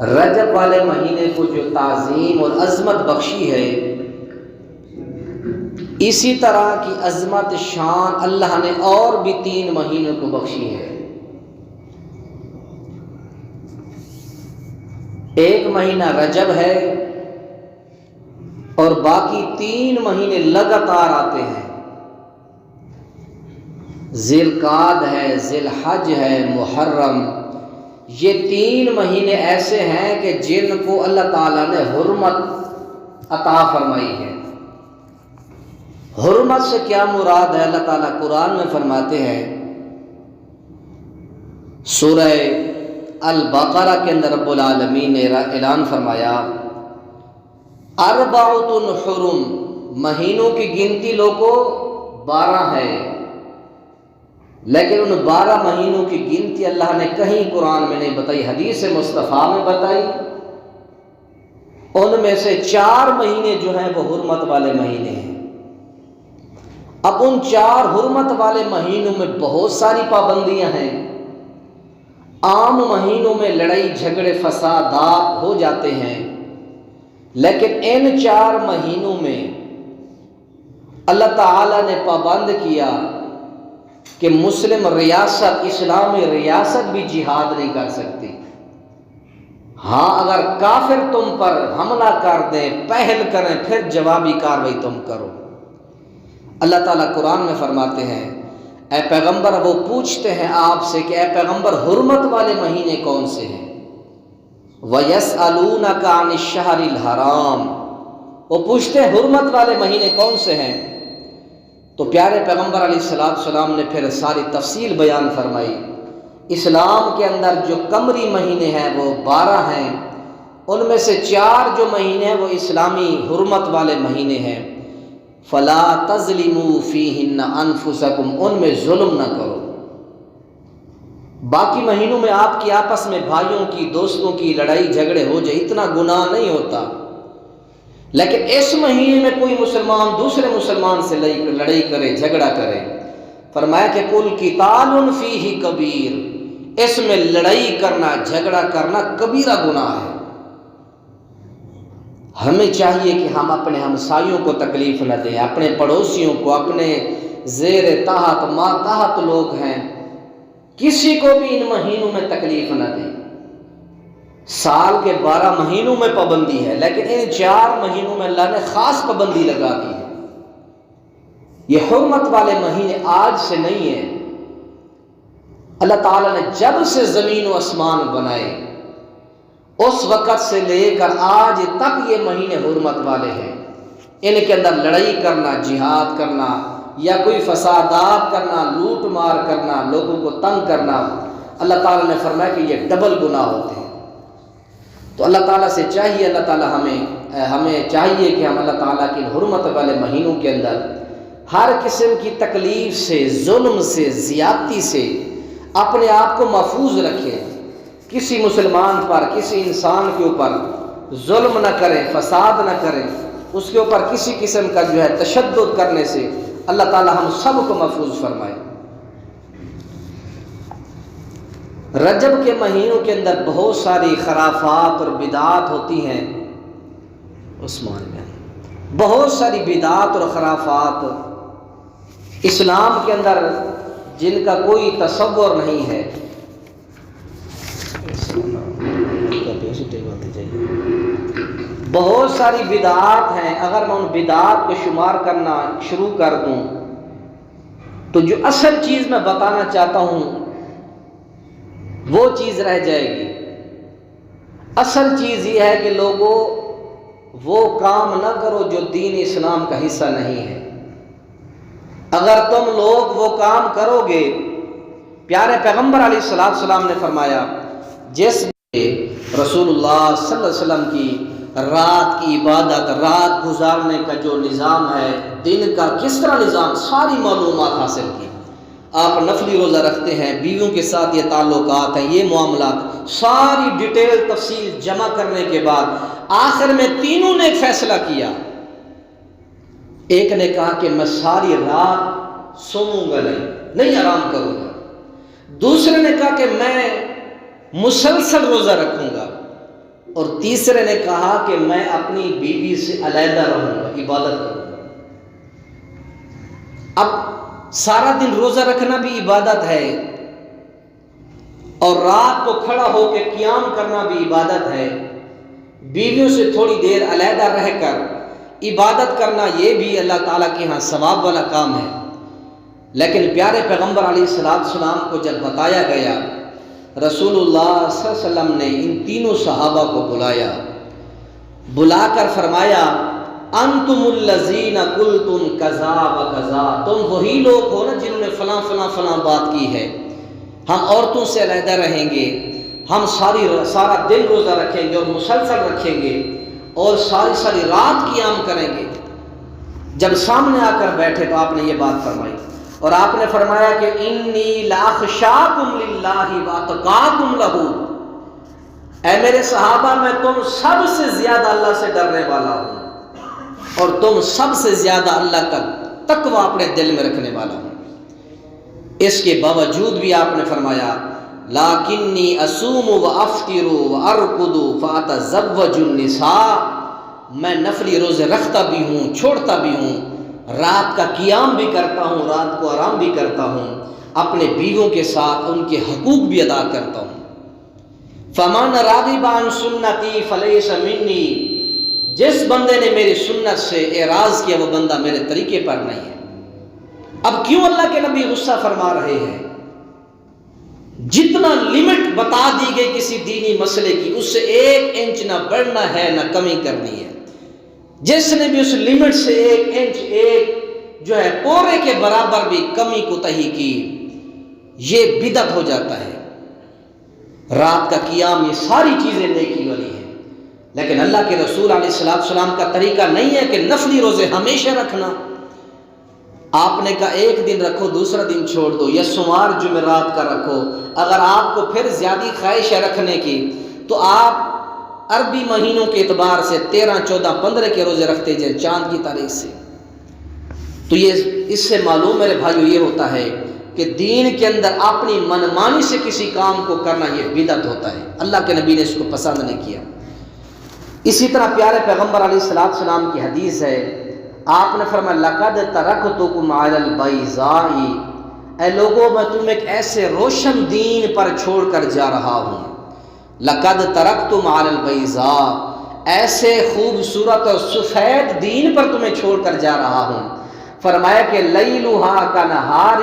رجب والے مہینے کو جو تعظیم اور عظمت بخشی ہے، اسی طرح کی عظمت شان اللہ نے اور بھی 3 مہینوں کو بخشی ہے۔ ایک مہینہ رجب ہے اور باقی 3 مہینے لگاتار آتے ہیں۔ ذی القعدہ ہے، ذی الحج ہے، محرم، یہ 3 مہینے ایسے ہیں کہ جن کو اللہ تعالیٰ نے حرمت عطا فرمائی ہے۔ حرمت سے کیا مراد ہے؟ اللہ تعالیٰ قرآن میں فرماتے ہیں، سورہ البقرہ کے اندر رب العالمین نے اعلان فرمایا، اربعۃ حرم، مہینوں کی گنتی لوگوں 12 ہے، لیکن ان 12 مہینوں کی گنتی اللہ نے کہیں قرآن میں نہیں بتائی، حدیث مصطفیٰ میں بتائی۔ ان میں سے 4 مہینے جو ہیں وہ حرمت والے مہینے ہیں۔ اب ان 4 حرمت والے مہینوں میں بہت ساری پابندیاں ہیں۔ عام مہینوں میں لڑائی جھگڑے فسادات ہو جاتے ہیں، لیکن ان 4 مہینوں میں اللہ تعالیٰ نے پابند کیا کہ مسلم ریاست، اسلامی ریاست بھی جہاد نہیں کر سکتی۔ ہاں، اگر کافر تم پر حملہ کر دیں، پہل کریں، پھر جوابی کارروائی تم کرو۔ اللہ تعالیٰ قرآن میں فرماتے ہیں، اے پیغمبر، وہ پوچھتے ہیں آپ سے کہ اے پیغمبر حرمت والے مہینے کون سے ہیں؟ وَيَسْأَلُونَكَ عَنِ الشَّهْرِ الْحَرَامِ، وہ پوچھتے ہیں حرمت والے مہینے کون سے ہیں؟ تو پیارے پیغمبر علیہ السلام نے پھر ساری تفصیل بیان فرمائی۔ اسلام کے اندر جو قمری مہینے ہیں وہ 12 ہیں، ان میں سے 4 جو مہینے ہیں وہ اسلامی حرمت والے مہینے ہیں۔ فَلَا تَظْلِمُوا فِيهِنَّ أَنفُسَكُمْ، ان میں ظلم نہ کرو۔ باقی مہینوں میں آپ کی آپس میں بھائیوں کی، دوستوں کی لڑائی جھگڑے ہو جائے، اتنا گناہ نہیں ہوتا، لیکن اس مہینے میں کوئی مسلمان دوسرے مسلمان سے لڑائی کرے، جھگڑا کرے، فرمایا کہ قُلْ قِتَالٌ فِيهِ کبیر، اس میں لڑائی کرنا، جھگڑا کرنا کبیرہ گناہ ہے۔ ہمیں چاہیے کہ ہم اپنے ہمسایوں کو تکلیف نہ دیں، اپنے پڑوسیوں کو، اپنے زیر تحت ماتحت لوگ ہیں، کسی کو بھی ان مہینوں میں تکلیف نہ دیں۔ سال کے 12 مہینوں میں پابندی ہے، لیکن ان 4 مہینوں میں اللہ نے خاص پابندی لگا دی ہے۔ یہ حرمت والے مہینے آج سے نہیں ہیں، اللہ تعالیٰ نے جب سے زمین و آسمان بنائے اس وقت سے لے کر آج تک یہ مہینے حرمت والے ہیں۔ ان کے اندر لڑائی کرنا، جہاد کرنا یا کوئی فسادات کرنا، لوٹ مار کرنا، لوگوں کو تنگ کرنا، اللہ تعالیٰ نے فرمایا کہ یہ ڈبل گناہ ہوتے ہیں۔ تو اللہ تعالیٰ سے چاہیے، اللہ تعالیٰ ہمیں چاہیے کہ ہم اللہ تعالیٰ کی حرمت والے مہینوں کے اندر ہر قسم کی تکلیف سے، ظلم سے، زیادتی سے اپنے آپ کو محفوظ رکھیں۔ کسی مسلمان پر، کسی انسان کے اوپر ظلم نہ کریں، فساد نہ کریں، اس کے اوپر کسی قسم کا جو ہے تشدد کرنے سے اللہ تعالیٰ ہم سب کو محفوظ فرمائے۔ رجب کے مہینوں کے اندر بہت ساری خرافات اور بدعات ہوتی ہیں، عثمان میں بہت ساری بدعات اور خرافات اسلام کے اندر جن کا کوئی تصور نہیں ہے۔ بہت ساری بدعات ہیں، اگر میں ان بدعات کو شمار کرنا شروع کر دوں تو جو اصل چیز میں بتانا چاہتا ہوں وہ چیز رہ جائے گی۔ اصل چیز یہ ہے کہ لوگوں وہ کام نہ کرو جو دین اسلام کا حصہ نہیں ہے۔ اگر تم لوگ وہ کام کرو گے، پیارے پیغمبر علیہ السلام نے فرمایا، جس رسول اللہ صلی اللہ علیہ وسلم کی رات کی عبادت، رات گزارنے کا جو نظام ہے، دن کا کس طرح نظام، ساری معلومات حاصل کی۔ آپ نفلی روزہ رکھتے ہیں، بیویوں کے ساتھ یہ تعلقات ہیں، یہ معاملات، ساری ڈیٹیل تفصیل جمع کرنے کے بعد آخر میں تینوں نے ایک فیصلہ کیا۔ ایک نے کہا کہ میں ساری رات سوؤں گا نہیں آرام کروں گا۔ دوسرے نے کہا کہ میں مسلسل روزہ رکھوں گا۔ اور تیسرے نے کہا کہ میں اپنی بیوی سے علیحدہ رہوں گا، عبادت کروں گا۔ اب سارا دن روزہ رکھنا بھی عبادت ہے، اور رات کو کھڑا ہو کے قیام کرنا بھی عبادت ہے، بیویوں سے تھوڑی دیر علیحدہ رہ کر عبادت کرنا یہ بھی اللہ تعالیٰ کے ہاں ثواب والا کام ہے۔ لیکن پیارے پیغمبر علیہ السلام کو جب بتایا گیا، رسول اللہ صلی اللہ علیہ وسلم نے ان تینوں صحابہ کو بلا کر فرمایا، انتم الذین قلتم کذا و کذا، تم وہی لوگ ہو نا جنہوں نے فلاں فلاں فلاں بات کی ہے، ہم عورتوں سے علیحدہ رہیں گے، ہم سارا دن روزہ رکھیں گے اور مسلسل رکھیں گے، اور ساری رات قیام کریں گے۔ جب سامنے آ کر بیٹھے تو آپ نے یہ بات فرمائی، اور آپ نے فرمایا کہ انی لاخشاکم للہ واتقاکم لہ، اے میرے صحابہ میں تم سب سے زیادہ اللہ سے ڈرنے والا ہوں، اور تم سب سے زیادہ اللہ کا تقوی اپنے دل میں رکھنے والا ہوں۔ اس کے باوجود بھی آپ نے فرمایا، لاکنی اصوم وافطر وارقد فاتزوج النساء، میں نفلی روزے رکھتا بھی ہوں، چھوڑتا بھی ہوں، رات کا قیام بھی کرتا ہوں، رات کو آرام بھی کرتا ہوں، اپنے بیووں کے ساتھ ان کے حقوق بھی ادا کرتا ہوں۔ فمن راغب عن سنتی فلیس منی، جس بندے نے میری سنت سے اعراض کیا وہ بندہ میرے طریقے پر نہیں ہے۔ اب کیوں اللہ کے نبی غصہ فرما رہے ہیں؟ جتنا لمٹ بتا دی گئی کسی دینی مسئلے کی، اس سے 1 انچ نہ بڑھنا ہے نہ کمی کرنی ہے۔ جس نے بھی اس لمٹ سے 1 انچ جو ہے پورے کے برابر بھی کمی کوتاہی کی، یہ بدعت ہو جاتا ہے۔ رات کا قیام، یہ ساری چیزیں نیکی والی ہیں، لیکن اللہ کے رسول علیہ السلام کا طریقہ نہیں ہے کہ نفلی روزے ہمیشہ رکھنا۔ آپ نے کہا ایک دن رکھو، دوسرا دن چھوڑ دو، یا سوموار جمعرات کا رکھو۔ اگر آپ کو پھر زیادہ خواہش ہے رکھنے کی تو آپ عربی مہینوں کے اعتبار سے 13، 14، 15 کے روزے رکھتے جائیں چاند کی تاریخ سے۔ تو اس سے معلوم میرے بھائیو یہ ہوتا ہے کہ دین کے اندر اپنی منمانی سے کسی کام کو کرنا یہ بدعت ہوتا ہے، اللہ کے نبی نے اس کو پسند نہیں کیا۔ اسی طرح پیارے پیغمبر علیہ السلام کی حدیث ہے، آپ نے فرمایا لقد ترکتکم علی البیضاء، اے لوگوں میں تم ایک ایسے روشن دین پر چھوڑ کر جا رہا ہوں۔ لقد ترکتم علی البیضاء، ایسے خوبصورت اور سفید دین پر تمہیں چھوڑ کر جا رہا ہوں۔ فرمایا کہ لیلھا کنہار،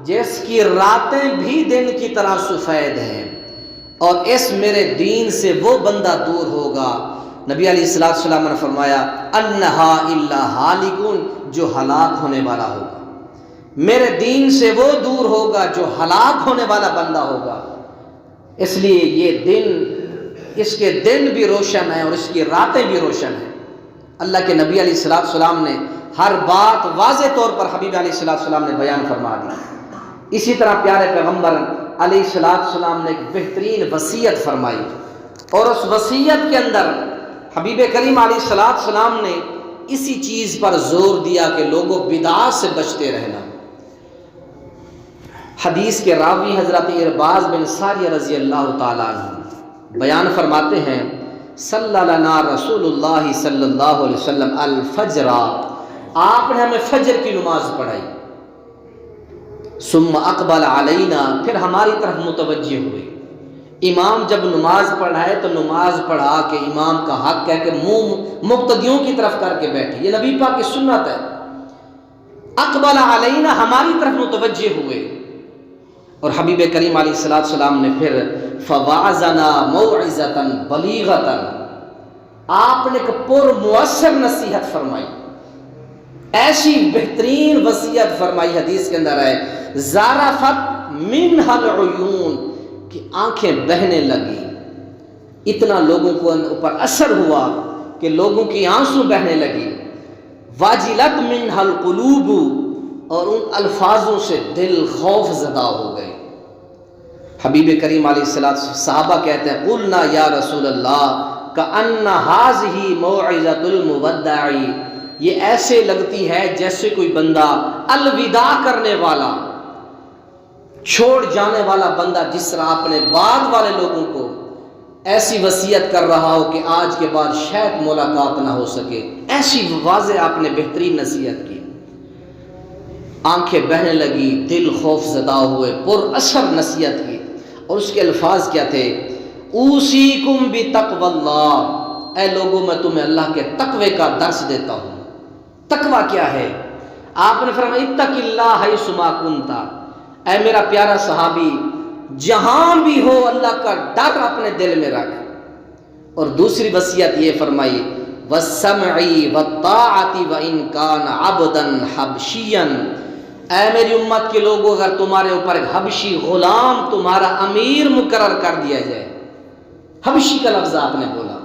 جس کی راتیں بھی دن کی طرح سفید ہیں، اور اس میرے دین سے وہ بندہ دور ہوگا، نبی علیہ السلام نے فرمایا انہا الا ہالکون، جو ہلاک ہونے والا ہوگا۔ میرے دین سے وہ دور ہوگا جو ہلاک ہونے والا بندہ ہوگا۔ اس لیے یہ دن، اس کے دن بھی روشن ہے اور اس کی راتیں بھی روشن ہیں۔ اللہ کے نبی علیہ السلام نے ہر بات واضح طور پر حبیب علیہ السلام نے بیان فرما دی۔ اسی طرح پیارے پیغمبر علیہ السلام نے ایک بہترین وصیت فرمائی، اور اس وصیت کے اندر حبیب کریم علیہ السلام نے اسی چیز پر زور دیا کہ لوگوں بدعات سے بچتے رہنا۔ حدیث کے راوی حضرت ارباز بن ساریہ رضی اللہ تعالیٰ عنہ بیان فرماتے ہیں، صلی لنا رسول اللہ صلی اللہ علیہ وسلم الفجر، آپ نے ہمیں فجر کی نماز پڑھائی، ثم اقبل علینا، پھر ہماری طرف متوجہ ہوئے۔ امام جب نماز پڑھائے تو نماز پڑھا کے امام کا حق کہہ کے منہ مقتدیوں کی طرف کر کے بیٹھے، یہ نبی پاک کی سنت ہے۔ اقبل علینا، ہماری طرف متوجہ ہوئے، اور حبیب کریم علیہ السلام نے پھر فوعظنا موعظۃ بلیغۃ، آپ نے ایک پر مؤثر نصیحت فرمائی، ایسی بہترین وصیت فرمائی، حدیث کے اندر ہے ذرفت منها العیون، کہ آنکھیں بہنے لگی، اتنا لوگوں کو اوپر اثر ہوا کہ لوگوں کی آنسو بہنے لگی، واجلت منها القلوب، اور ان الفاظوں سے دل خوف زدہ ہو گئے۔ حبیب کریم علیہ السلام، صحابہ کہتے ہیں قلنا یا رسول اللہ کأن هذه موعظۃ المودع، یہ ایسے لگتی ہے جیسے کوئی بندہ الوداع کرنے والا، چھوڑ جانے والا بندہ، جس طرح اپنے بعد والے لوگوں کو ایسی وصیت کر رہا ہو کہ آج کے بعد شاید ملاقات نہ ہو سکے، ایسی واضح آپ نے بہترین نصیحت کی، آنکھیں بہنے لگی، دل خوف زدہ ہوئے، پر اثر نصیحت کی، اور اس کے الفاظ کیا تھے؟ اوصیکم بتقوی اللہ، اے لوگوں میں تمہیں اللہ کے تقوی کا درس دیتا ہوں۔ تقوی کیا ہے؟ آپ نے فرمایا اتق اللہ حیث ما کنت، اے میرا پیارا صحابی جہاں بھی ہو اللہ کا ڈر اپنے دل میں رکھ۔ اور دوسری وصیت یہ فرمائی والسمع والطاعۃ وان کان عبدا حبشیا، اے میری امت کے لوگوں اگر تمہارے اوپر ایک حبشی غلام تمہارا امیر مقرر کر دیا جائے، حبشی کا لفظ آپ نے بولا،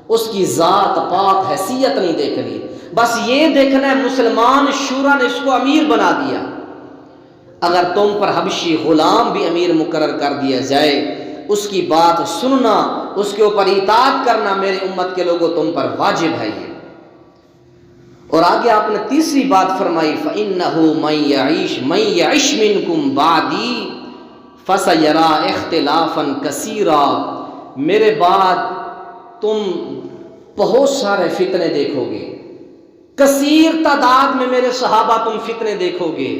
اس کی ذات پات حیثیت نہیں دیکھنی، بس یہ دیکھنا ہے مسلمان شورا نے اس کو امیر بنا دیا، اگر تم پر حبشی غلام بھی امیر مقرر کر دیا جائے، اس کی بات سننا، اس کے اوپر اطاعت کرنا میری امت کے لوگوں تم پر واجب ہے یہ۔ اور آگے آپ نے تیسری بات فرمائی فَإِنَّهُ مَن يَعِشْ مِنْكُمْ بَعْدِي فَسَيَرَىٰ اخْتِلَافًا كَثِيرًا، میرے بعد تم بہت سارے فتنے دیکھو گے، کثیر تعداد میں میرے صحابہ تم فتنے دیکھو گے۔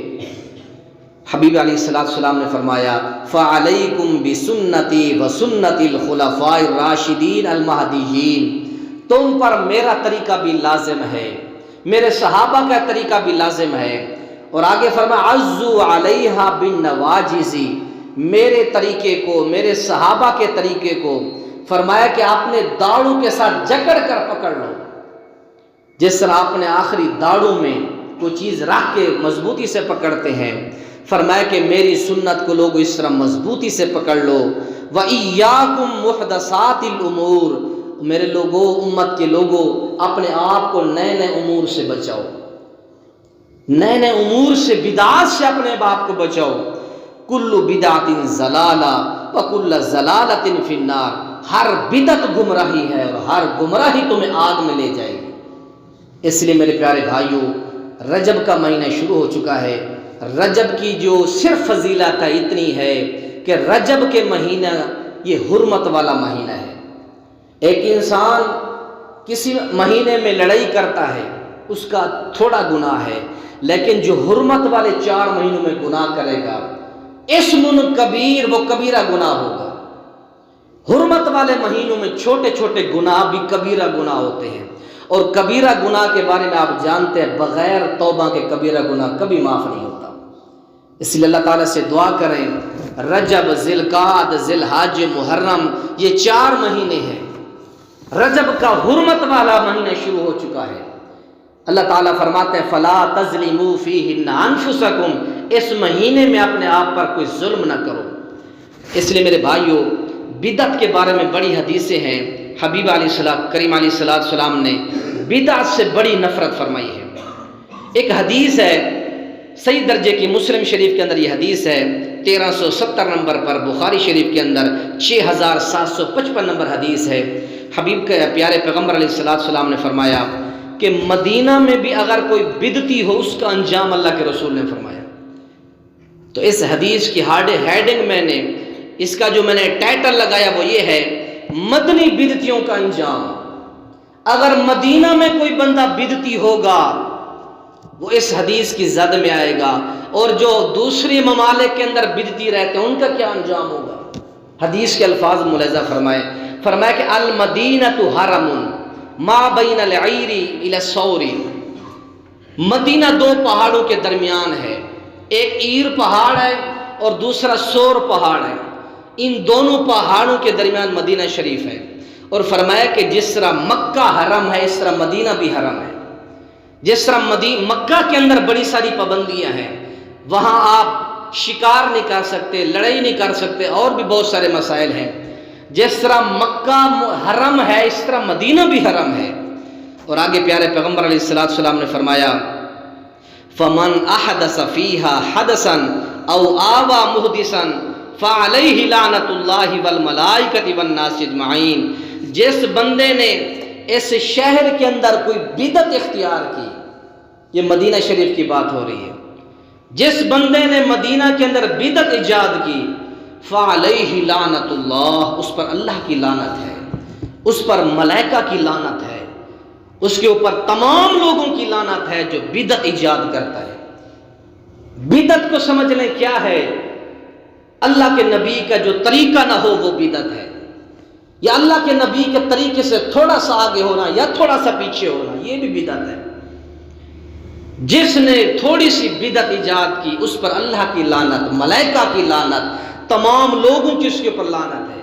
حبیب علیہ السلام نے فرمایا فَعَلَيْكُمْ بِسُنَّتِي وَسُنَّتِ الْخُلَفَاءِ الرَّاشِدِينَ الْمَهْدِيِّينَ، تم پر میرا طریقہ بھی لازم ہے، میرے صحابہ کا طریقہ بھی لازم ہے۔ اور آگے فرمایا عَزُّوا عَلَيْهَا بِالنَّوَاجِزِ، میرے طریقے کو، میرے صحابہ کے طریقے کو فرمایا کہ آپ نے داڑوں کے ساتھ جکڑ کر پکڑ لو، جس طرح آپ نے آخری داڑوں میں کوئی چیز رکھ کے مضبوطی سے پکڑتے ہیں، فرمایا کہ میری سنت کو لوگ اس طرح مضبوطی سے پکڑ لو۔ وَإِيَّاكُمْ مُحْدَثَاتِ الْأُمُورِ، میرے لوگوں، امت کے لوگوں، اپنے آپ کو نئے نئے امور سے بچاؤ، نئے نئے امور سے، بدعات سے اپنے آپ کو بچاؤ۔ کل بدعت ضلالہ وکل ضلالۃ فی النار، ہر بدعت گمراہی ہے اور ہر گمراہی تمہیں آگ میں لے جائے گی۔ اس لیے میرے پیارے بھائیوں، رجب کا مہینہ شروع ہو چکا ہے۔ رجب کی جو صرف فضیلت ہے اتنی ہے کہ رجب کے مہینہ یہ حرمت والا مہینہ ہے۔ ایک انسان کسی مہینے میں لڑائی کرتا ہے اس کا تھوڑا گناہ ہے، لیکن جو حرمت والے 4 مہینوں میں گناہ کرے گا اسم کبیر، وہ کبیرہ گناہ ہوگا۔ حرمت والے مہینوں میں چھوٹے چھوٹے گناہ بھی کبیرہ گناہ ہوتے ہیں، اور کبیرہ گناہ کے بارے میں آپ جانتے ہیں بغیر توبہ کے کبیرہ گناہ کبھی معاف نہیں ہوتا۔ اس لیے اللہ تعالیٰ سے دعا کریں، رجب، ذی القعدہ، ذی الحج، محرم، یہ 4 مہینے ہیں، رجب کا حرمت والا مہینہ شروع ہو چکا ہے۔ اللہ تعالیٰ فرماتے ہیں فَلَا تَظْلِمُوا فِيهِنَّ أَنفُسَكُمْ، اس مہینے میں اپنے آپ پر کوئی ظلم نہ کرو۔ اس لیے میرے بھائیوں، بدعت کے بارے میں بڑی حدیثیں ہیں۔ حبیب کریم علیہ السلام نے بدعت سے بڑی نفرت فرمائی ہے۔ ایک حدیث ہے صحیح درجے کی، مسلم شریف کے اندر یہ حدیث ہے 1370 نمبر پر، بخاری شریف کے اندر 6755 نمبر حدیث ہے۔ حبیب کے پیارے پیغمبر علیہ السلام نے فرمایا کہ مدینہ میں بھی اگر کوئی بدعتی ہو اس کا انجام اللہ کے رسول نے فرمایا۔ تو اس حدیث کی ہیڈنگ اس کا جو میں نے ٹائٹل لگایا وہ یہ ہے مدنی بدعتیوں کا انجام۔ اگر مدینہ میں کوئی بندہ بدعتی ہوگا وہ اس حدیث کی زد میں آئے گا، اور جو دوسری ممالک کے اندر بدعتی رہتے ہیں ان کا کیا انجام ہوگا۔ حدیث کے الفاظ ملاحظہ فرمایا کہ المدینۃ حرم ما بین العیر الی الثور، مدینہ 2 پہاڑوں کے درمیان ہے، ایک عیر پہاڑ ہے اور دوسرا سور پہاڑ ہے، ان دونوں پہاڑوں کے درمیان مدینہ شریف ہے۔ اور فرمایا کہ جس طرح مکہ حرم ہے اس طرح مدینہ بھی حرم ہے۔ جس طرح مکہ کے اندر بڑی ساری پابندیاں ہیں، وہاں آپ شکار نہیں کر سکتے، لڑائی نہیں کر سکتے، اور بھی بہت سارے مسائل ہیں۔ جس طرح مکہ حرم ہے اس طرح مدینہ بھی حرم ہے۔ اور آگے پیارے پیغمبر علیہ السلام نے فرمایا فَمَنْ أَحْدَثَ فِيهَا حَدَثًا أَوْ آوَى مُحْدِثًا فَعَلَيْهِ لَعْنَةُ اللَّهِ وَالْمَلَائِكَةِ وَالنَّاسِ أَجْمَعِينَ، جس بندے نے اس شہر کے اندر کوئی بدعت اختیار کی، یہ مدینہ شریف کی بات ہو رہی ہے، جس بندے نے مدینہ کے اندر بدعت ایجاد کی، فعلیہ لعنت اللہ، اس پر اللہ کی لعنت ہے، اس پر ملائکہ کی لعنت ہے، اس کے اوپر تمام لوگوں کی لعنت ہے جو بدعت ایجاد کرتا ہے۔ بدعت کو سمجھ لیں کیا ہے؟ اللہ کے نبی کا جو طریقہ نہ ہو وہ بدعت ہے، یا اللہ کے نبی کے طریقے سے تھوڑا سا آگے ہونا یا تھوڑا سا پیچھے ہونا، یہ بھی بدعت ہے۔ جس نے تھوڑی سی بدعت ایجاد کی اس پر اللہ کی لعنت، ملائکہ کی لعنت، تمام لوگوں کی اس کے اوپر لعنت ہے۔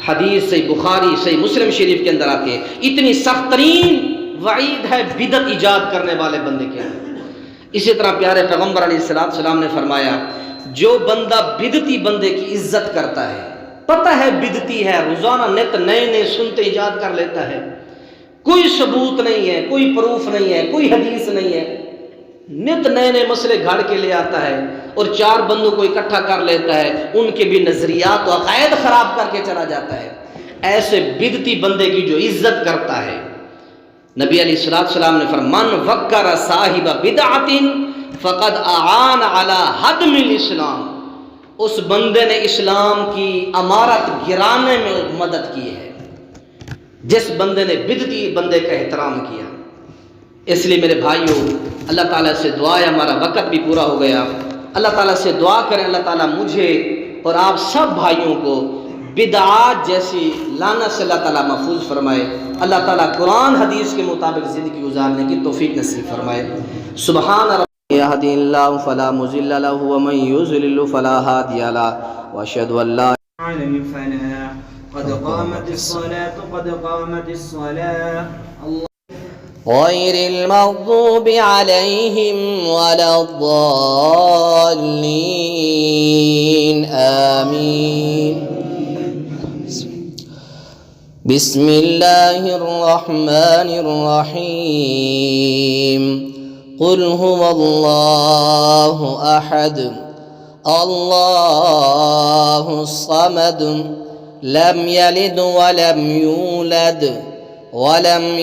حدیث صحیح بخاری صحیح مسلم شریف کے اندر آتی ہے، اتنی سخت ترین وعید ہے بدعت ایجاد کرنے والے بندے کے اندر۔ اسی طرح پیارے پیغمبر علیہ السلام نے فرمایا، جو بندہ بدعتی بندے کی عزت کرتا ہے، پتہ ہے بدعتی ہے، روزانہ نت نئے نئے سنتے ایجاد کر لیتا ہے، کوئی ثبوت نہیں ہے، کوئی پروف نہیں ہے، کوئی حدیث نہیں ہے، نت نئے نئے مسئلے گھڑ کے لے آتا ہے اور چار بندوں کو اکٹھا کر لیتا ہے، ان کے بھی نظریات و عقائد خراب کر کے چلا جاتا ہے۔ ایسے بدعتی بندے کی جو عزت کرتا ہے، نبی علیہ السلام نے فرمایا، من وقر صاحب بدعت فقد اعان علی ہدم الاسلام، اس بندے نے اسلام کی عمارت گرانے میں مدد کی ہے، جس بندے نے بدعتی بندے کا احترام کیا۔ اس لیے میرے بھائیوں، اللہ تعالیٰ سے دعا ہے، ہمارا وقت بھی پورا ہو گیا، اللہ تعالیٰ سے دعا کریں اللہ تعالیٰ مجھے اور آپ سب بھائیوں کو بدعات جیسی لعنت سے اللہ تعالیٰ محفوظ فرمائے، اللہ تعالیٰ قرآن حدیث کے مطابق زندگی گزارنے کی توفیق نصیب فرمائے۔ سبحان ربی یہدی اللہ فلا مضل لہ ومن یضلل فلا ہادی لہ واشہد ان لا قد قامت الصلاة قد قامت الصلاة غير المغضوب عليهم ولا الضالين آمين بسم الله الرحمن الرحيم قل هو الله أحد الله الصمد لم يلد ولم يولد ولم